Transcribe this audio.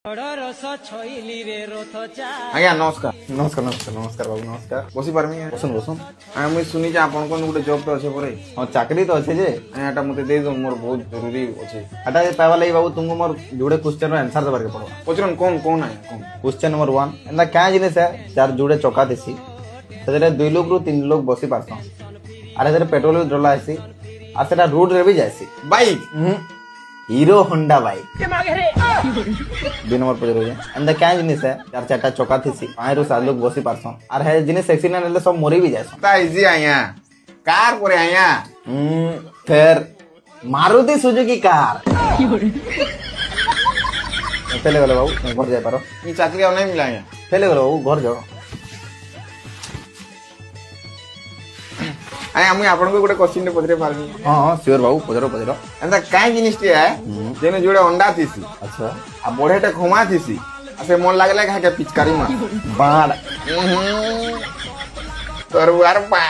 आज्ञा नमस्कार नमस्कार नमस्कार नमस्कार बाबू नमस्कार बसी पारमी बसन बसन मुझे शुनी आपन कोन गोटे जॉब तो अच्छे परे हां चाकरी तो अच्छे जे एटा मते दे दो मोर बहुत जरूरी अच्छे एटा पावा लई बाबू तुमको मोर जुड़े क्वेश्चन रो आंसर देबार के पड़ो पचरन कोन कोन आया कोन क्वेश्चन नंबर 1 एंदा क्या जिनिस है चार जुड़े चौका देसी तजरे 2 लोग रो 3 लोग बसी पारछन अरे जरे पेट्रोल डला आसी आ सेटा रोड रे भी जासी बाइक हीरो होंडा बाइक दो नंबर पर जरूर एंड क्या जिनिस है चार चारटा चौका थीसी पाए रो सात लोग बसी पारछन आर है जिनिस एक्सीडेंट हेले सब मरी भी जायसन ता इजी आया कार करे आया फिर मारुति सुजुकी कार चले गलो बाबू घर जाय पारो ई चाकरी और नहीं मिला आया चले गलो बाबू घर जाओ आया मुई आपन को गोटे क्वेश्चन ने पचरे पारनी हां श्योर बाबू पचरो पचरो एंदा काई जिनिस टी है जेने जोड़े अंडा थीसी अच्छा आ बोढ़ेटे खुमा थीसी आ से मन लागले खा के पिचकारी मार बाड़ तोरवार पा